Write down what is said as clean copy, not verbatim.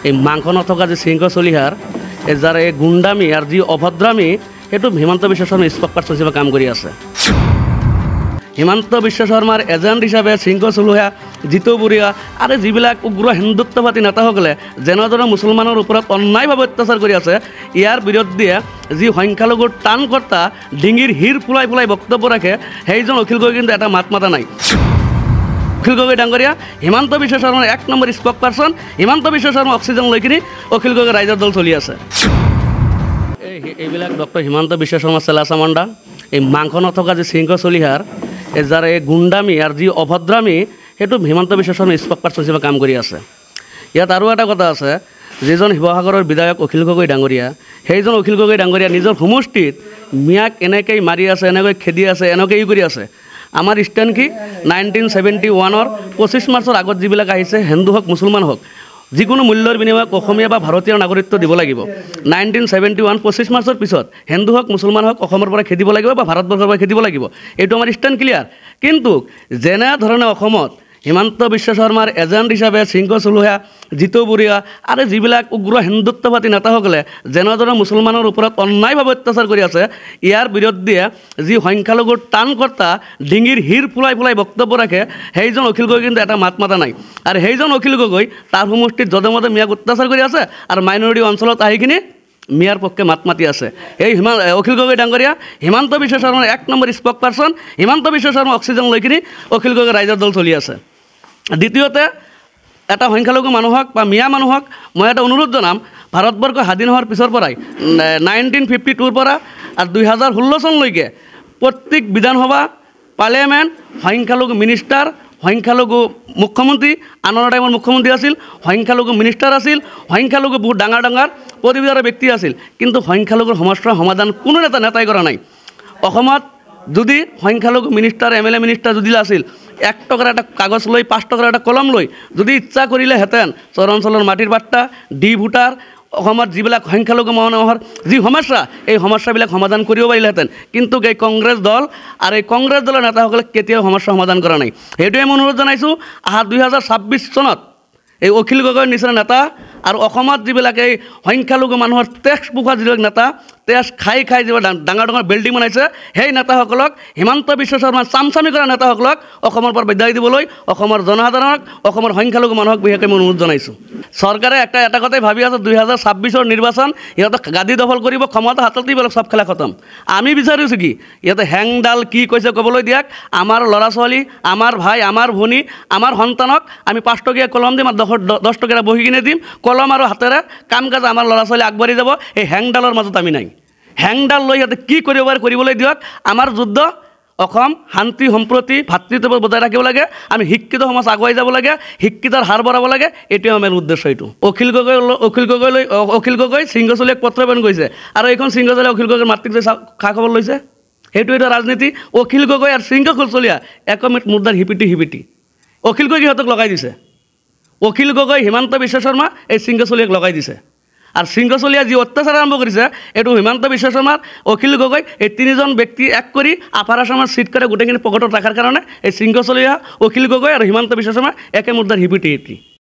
এই মাংস নথকা যে শৃংখ চলিহাৰ যাৰ এই গুণ্ডামি আৰু যি অভদ্ৰামি সেইটো হিমন্ত বিশ্ব শৰ্মা স্পক পাৰ্ট হিচাপে কাম কৰি আছে। হিমন্ত বিশ্ব শৰ্মাৰ এজেণ্ট হিচাপে শৃংখ চলোৱা জিতু বৰুৱা আৰু যিবিলাক উগ্ৰ হিন্দুত্ববাদী নেতাসকলে যেনেদৰে মুছলমানৰ ওপৰত অন্যায়ভাৱে অত্যাচাৰ কৰি আছে, ইয়াৰ বিৰুদ্ধে যি সংখ্যালঘুৰ টান কৰ্তা ডিঙিৰ শিৰ ফুলাই ফুলাই বক্তব্য ৰাখে, সেইজন অখিল গগৈ কিন্তু এটা মাত মাতা নাই। অখিল গগৈ ডাঙৰীয়া হিমন্ত বিশ্ব শৰ্মাৰ 1 number spoke person. Himanta Biswa Sarma oxygen লৈ কিনি অখিল গগৈ ৰাইজৰ দল চলি আছে। এইবিলাক ডক্টৰ হিমন্ত বিশ্ব শৰ্মা চেলা চামণ্ডা এই মাংস নথকা যে শৃংখ চলিহাৰ যাৰ এই গুণ্ডামি আৰু যি অভদ্ৰামি সেইটো হিমন্ত বিশ্ব শৰ্মা স্পক পাৰ্ট হিচাপে কাম কৰি আছে। ইয়াত আৰু এটা কথা আছে, যিজন শিৱসাগৰৰ বিধায়ক অখিল গগৈ ডাঙৰীয়া, সেইজন অখিল গগৈ ডাঙৰীয়া নিজৰ সমষ্টিত মিয়াক এনেকৈ মাৰি আছে, এনেকৈ খেদি আছে, এনেকৈ কৰি আছে। আমাৰ ষ্টেণ্ড কি 1971-ৰ 25 মাৰ্চৰ আগত যিবিলাক আহিছে, হিন্দু হওক মুছলমান হওক, যিকোনো মূল্যৰ বিনিময়ত অসমীয়া বা ভাৰতীয় নাগৰিকত্ব দিব লাগিব। 1971 25 মাৰ্চৰ পিছত হিন্দু হওক মুছলমান হওক অসমৰ পৰা খেদিব লাগিব বা ভাৰতবৰ্ষৰ পৰা খেদিব লাগিব, এইটো আমাৰ ষ্টেণ্ড ক্লিয়াৰ। কিন্তু যেনেধৰণে অসমত হিমন্ত বিশ্ব শৰ্মাৰ এজেণ্ট হিচাপে শৃংখ চলোৱা জিতু বৰুৱা আৰু যিবিলাক উগ্ৰ হিন্দুত্ববাদী নেতাসকলে যেনেদৰে মুছলমানৰ ওপৰত অন্যায়ভাৱে অত্যাচাৰ কৰি আছে, ইয়াৰ বিৰুদ্ধে যি সংখ্যালঘুৰ টান কৰ্তা ডিঙিৰ শিৰ ফুলাই ফুলাই বক্তব্য ৰাখে, সেইজন অখিল গগৈ কিন্তু এটা মাত মাতা নাই। আৰু সেইজন অখিল গগৈ তাৰ সমষ্টিত যধে মধে মিয়াক অত্যাচাৰ কৰি আছে আৰু মাইনৰিটি অঞ্চলত আহি কিনি মিয়াৰ পক্ষে মাত মাতি আছে। এই অখিল গগৈ ডাঙৰীয়া হিমন্ত বিশ্ব শৰ্মাৰ 1 number spoke person. Himanta Biswa Sarma oxygen লৈ কিনি অখিল গগৈ ৰাইজৰ দল চলি আছে। দ্বিতীয়তে এটা সংখ্যালঘু মানুহক বা মিয়া মানুহক মই এটা অনুৰোধ জনাম, ভাৰতবৰ্ষ স্বাধীন হোৱাৰ পিছৰ পৰাই 1952ৰ পৰা আৰু 2016 চনলৈকে প্ৰত্যেক বিধানসভা পাৰ্লিয়ামেণ্ট সংখ্যালঘু মিনিষ্টাৰ, সংখ্যালঘু মুখ্যমন্ত্ৰী, আনৰ টাইমৰ মুখ্যমন্ত্ৰী আছিল, সংখ্যালঘু মিনিষ্টাৰ আছিল, সংখ্যালঘু বহুত ডাঙৰ ডাঙৰ পদবীধৰ ব্যক্তি আছিল, কিন্তু সংখ্যালঘুৰ সমস্যাৰ সমাধান কোনো নেতাই কৰা নাই। অসমত যদি সংখ্যালঘু মিনিষ্টাৰ MLA মিনিষ্টাৰ যদি আছিল, 1 টকাৰ এটা কাগজ লৈ 5 টকাৰ এটা কলম লৈ যদি ইচ্ছা কৰিলেহেঁতেন চৰাঞ্চলৰ মাটিৰ পাট্টা ডি ভোটাৰ অসমত যিবিলাক সংখ্যালঘু মানুহৰ যি সমস্যা, এই সমস্যাবিলাক সমাধান কৰিব পাৰিলেহেঁতেন। কিন্তু এই কংগ্ৰেছ দল আৰু এই কংগ্ৰেছ দলৰ নেতাসকলে কেতিয়াও সমস্যা সমাধান কৰা নাই। সেইটোৱে মই অনুৰোধ জনাইছোঁ, 2026 চনত এই অখিল গগৈৰ নিচিনা নেতা আৰু অসমত যিবিলাক এই সংখ্যালঘু মানুহৰ তেজ পোখা যিবিলাক নেতা, তেজ খাই খাই যিবিলাক ডাঙৰ ডাঙৰ বিল্ডিং বনাইছে, সেই নেতাসকলক হিমন্ত বিশ্ব শৰ্মাৰ চামচামি কৰা নেতাসকলক অসমৰ পৰা বিদায় দিবলৈ অসমৰ জনসাধাৰণক, অসমৰ সংখ্যালঘু মানুহক বিশেষকৈ মই অনুৰোধ জনাইছোঁ। চৰকাৰে এটা কথাই ভাবি আছে, 2026ৰ নিৰ্বাচন ইহঁতক গাদী দখল কৰিব, ক্ষমতা হাতত দিব, চব খেলা খতম। আমি বিচাৰিছোঁ কি ইহঁতে হেংডাল কি কৈছে ক'বলৈ দিয়ক। আমাৰ ল'ৰা ছোৱালী, আমাৰ ভাই, আমাৰ ভনী, আমাৰ সন্তানক আমি 5 টকীয়া কলম দিম আৰু 10 টকীয়া বহি কিনে দিম, কলম আৰু হাতেৰে কাম কাজ আমাৰ ল'ৰা ছোৱালী আগবাঢ়ি যাব। এই হেংডালৰ মাজত আমি নাই। হেংডাল লৈ সিহঁতে কি কৰিব পাৰে কৰিবলৈ দিয়ক। আমাৰ যুদ্ধ অসম শান্তি সম্প্ৰতি ভাতৃত্ব বজাই ৰাখিব লাগে, আমি শিক্ষিত সমাজ আগুৱাই যাব লাগে, শিক্ষিতৰ হাৰ বঢ়াব লাগে, এইটোৱে আমাৰ উদ্দেশ্য। এইটো অখিল গগৈ শৃংখ চলিয়াক পত্ৰ প্ৰেৰণ কৰিছে আৰু এইখন শৃংখ চলিয়া অখিল গগৈৰ মাতৃক খা খবৰ লৈছে। সেইটো ৰাজনীতি। অখিল গগৈ আৰু শৃংখ চলিয়া একমিট মুদ্ৰাৰ হিপিটি অখিল গগৈ সিহঁতক লগাই দিছে। অখিল গগৈ হিমন্ত বিশ্ব শৰ্মা এই শৃংখ চলিয়াক লগাই দিছে। আৰু শৃংখ চলিয়া যি অত্যাচাৰ আৰম্ভ কৰিছে, এইটো হিমন্ত বিশ্ব শৰ্মাৰ, অখিল গগৈ এই 3জন ব্যক্তি এক কৰি আপাৰ আসামৰ চিট কৰে গোটেইখিনি পকেটত ৰখাৰ কাৰণে এই শৃংখ চলিয়া অখিল গগৈ আৰু হিমন্ত বিশ্ব শৰ্মা একে মুদ্ৰাৰ হিপিটি।